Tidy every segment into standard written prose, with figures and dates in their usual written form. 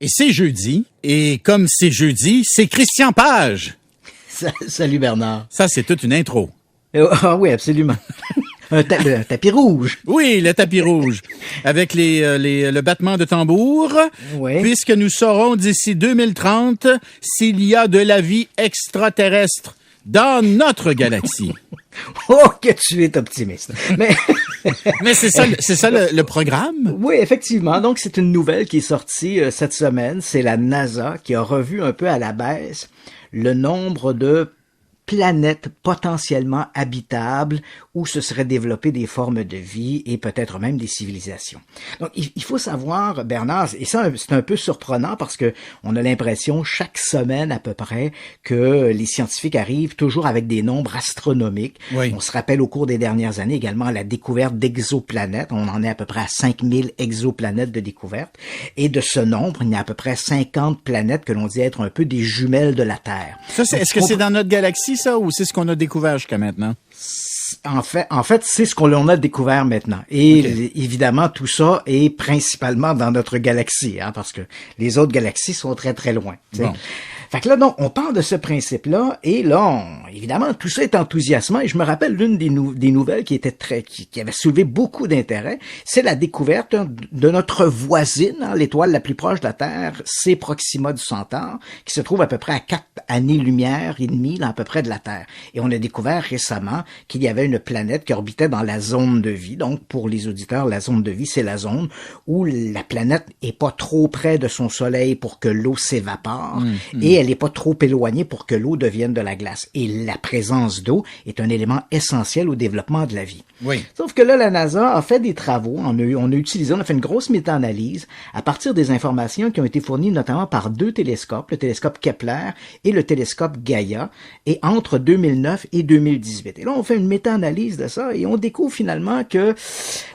Et c'est jeudi, et comme c'est jeudi, c'est Christian Page. Salut Bernard. Ça, c'est toute une intro. Ah oui, absolument. Le tapis rouge. Oui, le tapis rouge. Avec le battement de tambour. Oui. Puisque nous saurons d'ici 2030 s'il y a de la vie extraterrestre dans notre galaxie. Oh, que tu es optimiste. Mais c'est ça le programme? Oui, effectivement. Donc, c'est une nouvelle qui est sortie cette semaine. C'est la NASA qui a revu un peu à la baisse le nombre de planètes potentiellement habitables où se seraient développées des formes de vie et peut-être même des civilisations. Donc, il faut savoir, Bernard, et ça, c'est un peu surprenant parce que on a l'impression chaque semaine à peu près que les scientifiques arrivent toujours avec des nombres astronomiques. Oui. On se rappelle au cours des dernières années également la découverte d'exoplanètes. On en est à peu près à 5000 exoplanètes de découverte. Et de ce nombre, il y a à peu près 50 planètes que l'on dit être un peu des jumelles de la Terre. Ça, est-ce que c'est dans notre galaxie, ça, ou c'est ce qu'on a découvert jusqu'à maintenant? En fait, c'est ce qu'on a découvert maintenant. Et Okay. Évidemment, tout ça est principalement dans notre galaxie, parce que les autres galaxies sont très, très loin. Bon. Fait que là, donc, on parle de ce principe-là, et là, évidemment, tout ça est enthousiasmant, et je me rappelle l'une des nouvelles qui était qui avait soulevé beaucoup d'intérêt, c'est la découverte de notre voisine, l'étoile la plus proche de la Terre, c'est Proxima du Centaure, qui se trouve à peu près à 4 années-lumière et demie, là, à peu près de la Terre. Et on a découvert récemment qu'il y avait une planète qui orbitait dans la zone de vie. Donc, pour les auditeurs, la zone de vie, c'est la zone où la planète est pas trop près de son soleil pour que l'eau s'évapore, et elle est pas trop éloignée pour que l'eau devienne de la glace. Et la présence d'eau est un élément essentiel au développement de la vie. Oui. Sauf que là, la NASA a fait des travaux, on a fait une grosse méta-analyse à partir des informations qui ont été fournies notamment par 2 télescopes, le télescope Kepler et le télescope Gaia, et entre 2009 et 2018. Et là, on fait une méta-analyse de ça et on découvre finalement que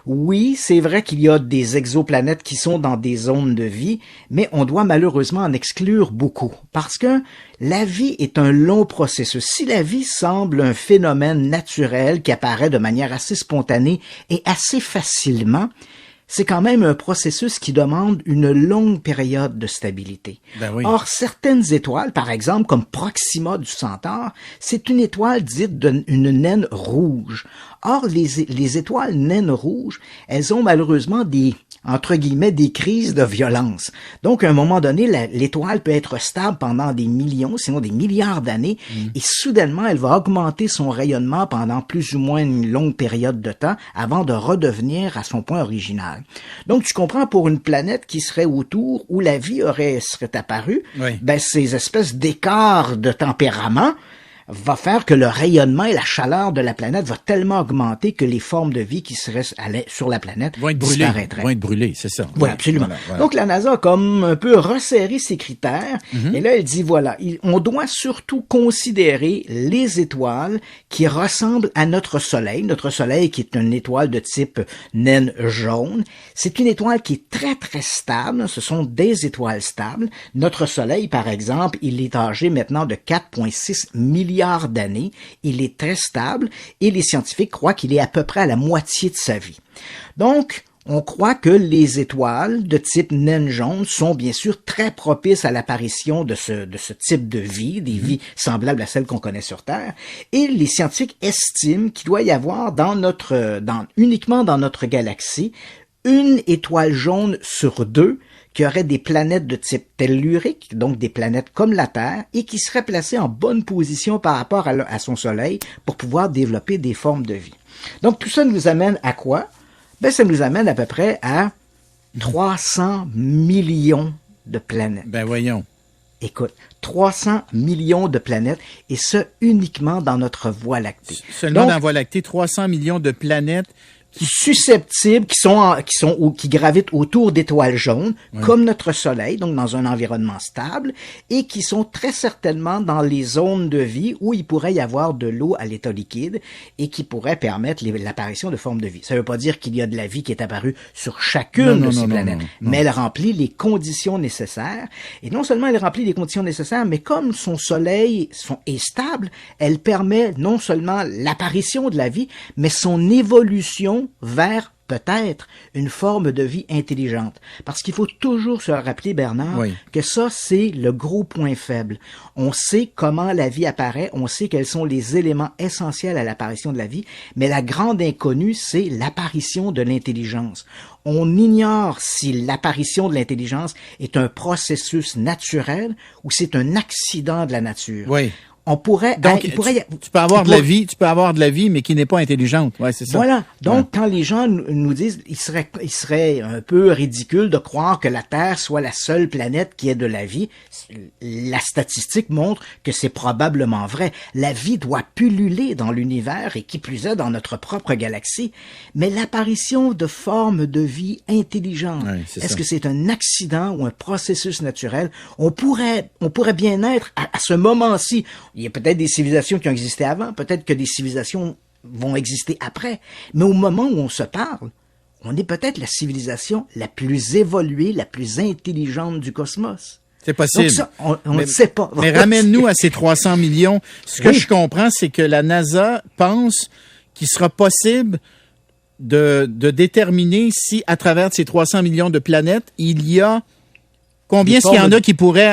oui, c'est vrai qu'il y a des exoplanètes qui sont dans des zones de vie, mais on doit malheureusement en exclure beaucoup parce que la vie est un long processus. Si la vie semble un phénomène naturel qui apparaît de manière assez spontanée et assez facilement, c'est quand même un processus qui demande une longue période de stabilité. Ben oui. Or, certaines étoiles, par exemple, comme Proxima du Centaure, c'est une étoile dite d'une naine rouge. Or, les étoiles naines rouges, elles ont malheureusement entre guillemets, des crises de violence. Donc, à un moment donné, l'étoile peut être stable pendant des millions, sinon des milliards d'années, et soudainement, elle va augmenter son rayonnement pendant plus ou moins une longue période de temps avant de redevenir à son point original. Donc, tu comprends, pour une planète qui serait autour, où la vie serait apparue, Oui. ben, ces espèces d'écarts de tempérament va faire que le rayonnement et la chaleur de la planète va tellement augmenter que les formes de vie qui seraient sur la planète Vont être brûlés. disparaîtraient. Vont être brûlés, c'est ça. Oui, absolument. Voilà. Donc, la NASA a comme un peu resserré ses critères. Et là, elle dit, voilà, on doit surtout considérer les étoiles qui ressemblent à notre Soleil. Notre Soleil qui est une étoile de type naine jaune. C'est une étoile qui est très, très stable. Ce sont des étoiles stables. Notre Soleil, par exemple, il est âgé maintenant de 4,6 milliards d'années. Il est très stable et les scientifiques croient qu'il est à peu près à la moitié de sa vie. Donc, on croit que les étoiles de type naine jaune sont bien sûr très propices à l'apparition de ce type de vie, des vies semblables à celles qu'on connaît sur Terre. Et les scientifiques estiment qu'il doit y avoir uniquement dans notre galaxie, une étoile jaune sur 2 qui aurait des planètes de type tellurique, donc des planètes comme la Terre, et qui seraient placées en bonne position par rapport à son Soleil pour pouvoir développer des formes de vie. Donc tout ça nous amène à quoi? Ben ça nous amène à peu près à 300 millions de planètes. Ben voyons. Écoute, 300 millions de planètes, et ce uniquement dans notre Voie lactée. Seulement Donc, dans la Voie lactée, 300 millions de planètes susceptibles, qui gravitent autour d'étoiles jaunes, comme notre Soleil, donc dans un environnement stable, et qui sont très certainement dans les zones de vie où il pourrait y avoir de l'eau à l'état liquide et qui pourrait permettre l'apparition de formes de vie. Ça ne veut pas dire qu'il y a de la vie qui est apparue sur chacune de ces planètes, mais elle remplit les conditions nécessaires. Et non seulement elle remplit les conditions nécessaires, mais comme son Soleil est stable, elle permet non seulement l'apparition de la vie, mais son évolution vers peut-être une forme de vie intelligente. Parce qu'il faut toujours se rappeler, Bernard, que ça, c'est le gros point faible. On sait comment la vie apparaît, on sait quels sont les éléments essentiels à l'apparition de la vie, mais la grande inconnue, c'est l'apparition de l'intelligence. On ignore si l'apparition de l'intelligence est un processus naturel ou c'est un accident de la nature. Oui. On pourrait, donc, tu peux avoir de la vie, mais qui n'est pas intelligente. Ouais, c'est ça. Voilà. Donc, quand les gens nous disent, il serait un peu ridicule de croire que la Terre soit la seule planète qui ait de la vie. La statistique montre que c'est probablement vrai. La vie doit pulluler dans l'univers et qui plus est dans notre propre galaxie. Mais l'apparition de formes de vie intelligentes, est-ce que c'est un accident ou un processus naturel? On pourrait bien être à ce moment-ci. Il y a peut-être des civilisations qui ont existé avant, peut-être que des civilisations vont exister après. Mais au moment où on se parle, on est peut-être la civilisation la plus évoluée, la plus intelligente du cosmos. C'est possible. Donc ça, on ne sait pas. Mais ramène-nous à ces 300 millions. Ce que je comprends, c'est que la NASA pense qu'il sera possible de déterminer si, à travers ces 300 millions de planètes, il y a... Combien est-ce qu'il y en a qui pourraient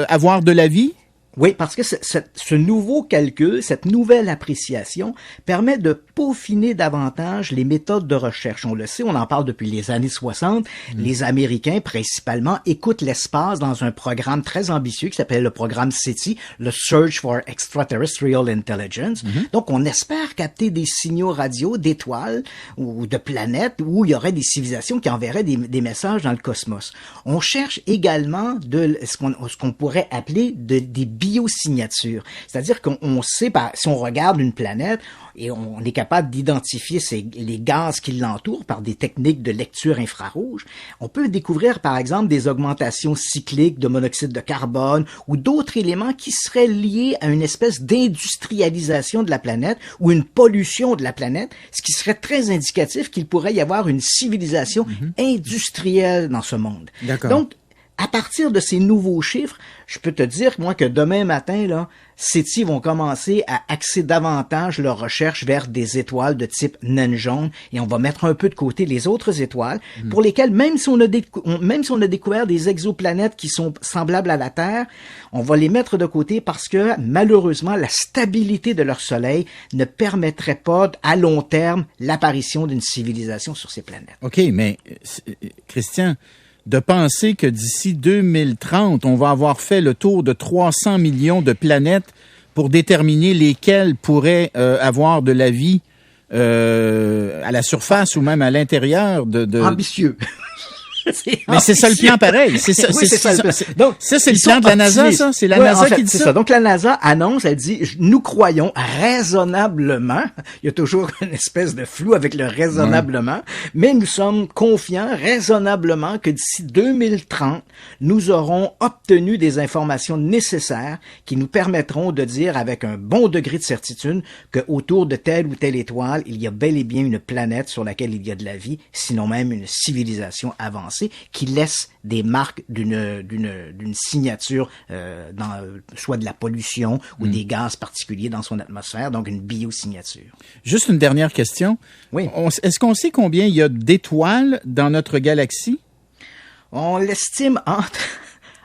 avoir de la vie? Oui, parce que ce nouveau calcul, cette nouvelle appréciation permet de peaufiner davantage les méthodes de recherche. On le sait, on en parle depuis les années 60. Les Américains, principalement, écoutent l'espace dans un programme très ambitieux qui s'appelle le programme SETI, le Search for Extraterrestrial Intelligence. Donc, on espère capter des signaux radio d'étoiles ou de planètes où il y aurait des civilisations qui enverraient des messages dans le cosmos. On cherche également ce qu'on pourrait appeler des biosignatures. C'est-à-dire qu'on sait, si on regarde une planète et on est capable d'identifier les gaz qui l'entourent par des techniques de lecture infrarouge, on peut découvrir, par exemple, des augmentations cycliques de monoxyde de carbone ou d'autres éléments qui seraient liés à une espèce d'industrialisation de la planète ou une pollution de la planète, ce qui serait très indicatif qu'il pourrait y avoir une civilisation industrielle dans ce monde. D'accord. Donc, à partir de ces nouveaux chiffres, je peux te dire, moi, que demain matin, là, SETI vont commencer à axer davantage leurs recherches vers des étoiles de type naine jaune et on va mettre un peu de côté les autres étoiles pour lesquelles, même si on a découvert des exoplanètes qui sont semblables à la Terre, on va les mettre de côté parce que, malheureusement, la stabilité de leur soleil ne permettrait pas, à long terme, l'apparition d'une civilisation sur ces planètes. OK, mais, Christian, de penser que d'ici 2030, on va avoir fait le tour de 300 millions de planètes pour déterminer lesquelles pourraient avoir de la vie à la surface ou même à l'intérieur de... Ambitieux. Mais c'est ça le plan pareil. C'est ça, oui, c'est ça le plan. Donc, ça, c'est le plan de la NASA, ça? C'est la NASA qui dit ça? Donc, la NASA annonce, elle dit, nous croyons raisonnablement, il y a toujours une espèce de flou avec le raisonnablement, mais nous sommes confiants raisonnablement que d'ici 2030, nous aurons obtenu des informations nécessaires qui nous permettront de dire avec un bon degré de certitude qu'autour de telle ou telle étoile, il y a bel et bien une planète sur laquelle il y a de la vie, sinon même une civilisation avancée qui laisse des marques d'une signature dans soit de la pollution ou des gaz particuliers dans son atmosphère, donc une biosignature. Juste une dernière question. Oui. Est-ce qu'on sait combien il y a d'étoiles dans notre galaxie? On l'estime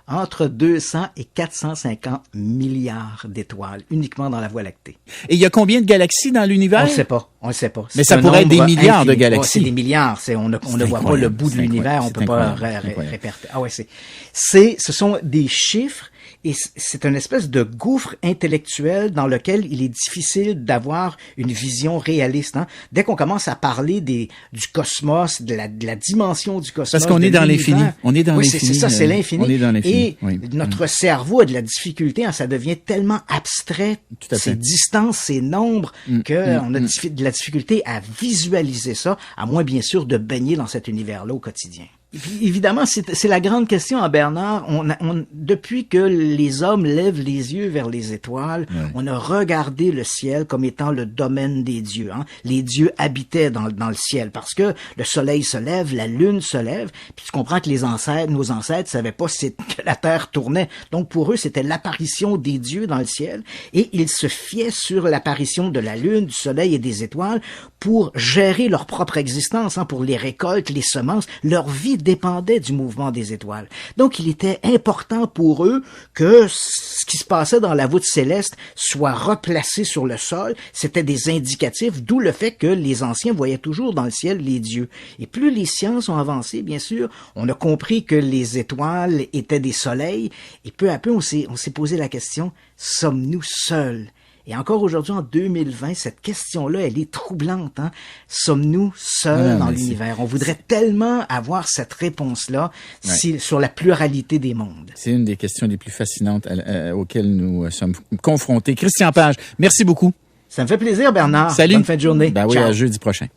entre 200 et 450 milliards d'étoiles, uniquement dans la Voie lactée. Et il y a combien de galaxies dans l'univers? On ne sait pas. Mais ça pourrait être des milliards de galaxies. C'est des milliards. On ne voit pas le bout de l'univers. On peut pas réperter. Ah ouais, ce sont des chiffres. Et c'est une espèce de gouffre intellectuel dans lequel il est difficile d'avoir une vision réaliste. Hein? Dès qu'on commence à parler du cosmos, de la dimension du cosmos, parce qu'on est dans l'infini. On est dans l'infini. C'est ça, c'est l'infini. On est dans l'infini. Et notre cerveau a de la difficulté, ça devient tellement abstrait, ces distances, ces nombres, qu'on a de la difficulté à visualiser ça, à moins bien sûr de baigner dans cet univers-là au quotidien. Évidemment, c'est la grande question, hein, Bernard. Depuis que les hommes lèvent les yeux vers les étoiles, on a regardé le ciel comme étant le domaine des dieux. Hein. Les dieux habitaient dans le ciel parce que le soleil se lève, la lune se lève. Puis tu comprends que nos ancêtres savaient pas que la terre tournait. Donc pour eux, c'était l'apparition des dieux dans le ciel et ils se fiaient sur l'apparition de la lune, du soleil et des étoiles pour gérer leur propre existence, hein, pour les récoltes, les semences. Leur vie dépendait du mouvement des étoiles. Donc, il était important pour eux que ce qui se passait dans la voûte céleste soit replacé sur le sol. C'était des indicatifs, d'où le fait que les anciens voyaient toujours dans le ciel les dieux. Et plus les sciences ont avancé, bien sûr, on a compris que les étoiles étaient des soleils. Et peu à peu, on s'est posé la question, sommes-nous seuls? Et encore aujourd'hui, en 2020, cette question-là, elle est troublante. Hein? Sommes-nous seuls dans l'univers? On voudrait tellement avoir cette réponse-là sur la pluralité des mondes. C'est une des questions les plus fascinantes auxquelles nous sommes confrontés. Christian Page, merci beaucoup. Ça me fait plaisir, Bernard. Salut. Bonne fin de journée. Ben oui, Ciao. à jeudi prochain.